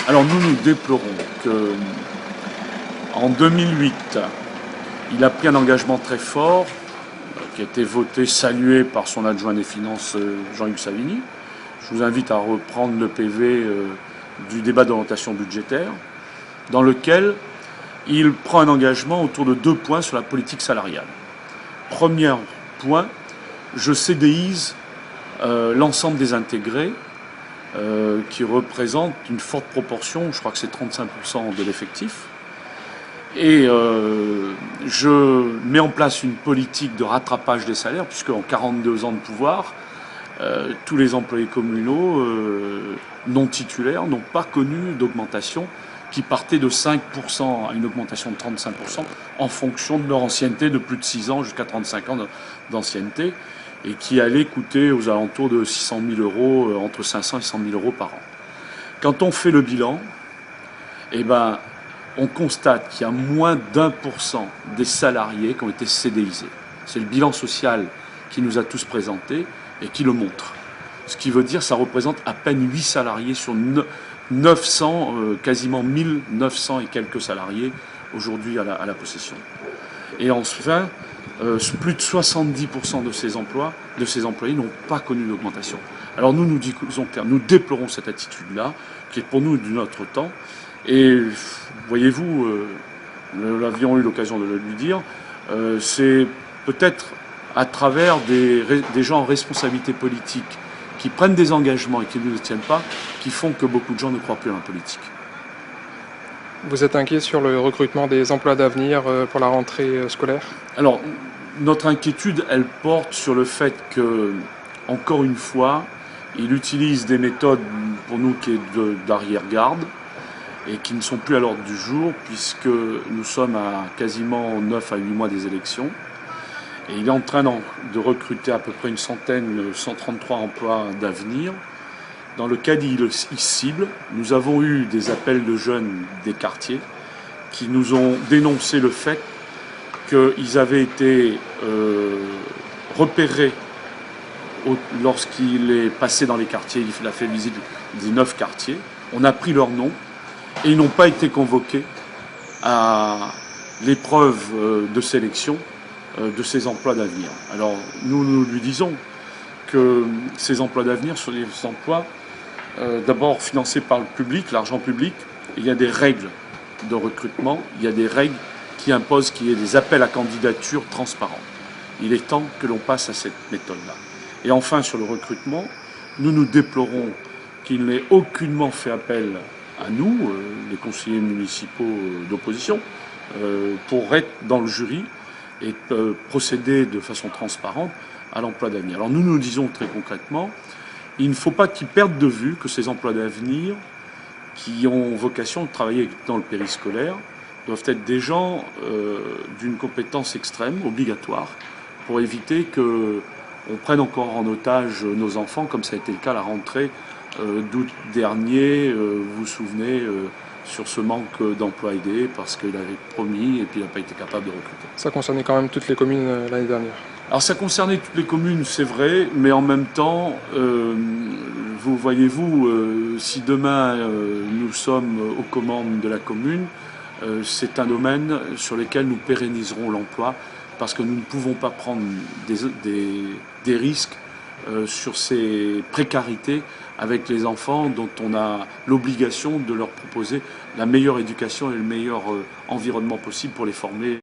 Alors nous déplorons que en 2008, il a pris un engagement très fort qui a été voté, salué par son adjoint des finances Jean-Hugues Savigny. Je vous invite à reprendre le PV du débat d'orientation budgétaire, dans lequel il prend un engagement autour de 2 points sur la politique salariale. Premier point, je CDIse l'ensemble des intégrés, qui représente une forte proportion, je crois que c'est 35% de l'effectif. Et je mets en place une politique de rattrapage des salaires, puisque en 42 ans de pouvoir, tous les employés communaux non titulaires n'ont pas connu d'augmentation, qui partait de 5% à une augmentation de 35% en fonction de leur ancienneté de plus de 6 ans jusqu'à 35 ans d'ancienneté, et qui allait coûter aux alentours de 600 000 euros, entre 500 et 100 000 euros par an. Quand on fait le bilan, eh ben, on constate qu'il y a moins d'1% des salariés qui ont été CDIsés. C'est le bilan social qui nous a tous présenté et qui le montre. Ce qui veut dire que ça représente à peine 8 salariés sur 900, quasiment 1900 et quelques salariés aujourd'hui à la possession. Et enfin, plus de 70% de ces employés n'ont pas connu d'augmentation. Alors nous déplorons cette attitude-là, qui est pour nous d'une autre temps. Et voyez-vous, nous avions eu l'occasion de le lui dire, c'est peut-être à travers des gens en responsabilité politique qui prennent des engagements et qui ne les tiennent pas, qui font que beaucoup de gens ne croient plus en la politique. Vous êtes inquiet sur le recrutement des emplois d'avenir pour la rentrée scolaire? Alors, notre inquiétude, elle porte sur le fait que, encore une fois, il utilise des méthodes, pour nous, qui est d'arrière-garde, et qui ne sont plus à l'ordre du jour, puisque nous sommes à quasiment 9 à 8 mois des élections. Et il est en train de recruter à peu près une centaine, 133 emplois d'avenir, dans lequel il cible. Nous avons eu des appels de jeunes des quartiers qui nous ont dénoncé le fait qu'ils avaient été repérés lorsqu'il est passé dans les quartiers. Il a fait visite des 9 quartiers. On a pris leur nom et ils n'ont pas été convoqués à l'épreuve de sélection de ces emplois d'avenir. Alors nous lui disons que ces emplois d'avenir sont des emplois d'abord financés par le public, l'argent public. Il y a des règles de recrutement, il y a des règles qui imposent qu'il y ait des appels à candidature transparents. Il est temps que l'on passe à cette méthode-là. Et enfin, sur le recrutement, nous déplorons qu'il n'ait aucunement fait appel à nous, les conseillers municipaux d'opposition, pour être dans le jury et procéder de façon transparente à l'emploi d'avenir. Alors nous disons très concrètement, il ne faut pas qu'ils perdent de vue que ces emplois d'avenir, qui ont vocation de travailler dans le périscolaire, doivent être des gens d'une compétence extrême, obligatoire, pour éviter qu'on prenne encore en otage nos enfants, comme ça a été le cas à la rentrée d'août dernier, vous vous souvenez, sur ce manque d'emplois aidés, parce qu'il avait promis et puis il n'a pas été capable de recruter. Ça concernait quand même toutes les communes l'année dernière. Alors ça concernait toutes les communes, c'est vrai, mais en même temps, voyez-vous, si demain nous sommes aux commandes de la commune, c'est un domaine sur lequel nous pérenniserons l'emploi, parce que nous ne pouvons pas prendre des risques sur ces précarités avec les enfants dont on a l'obligation de leur proposer la meilleure éducation et le meilleur environnement possible pour les former.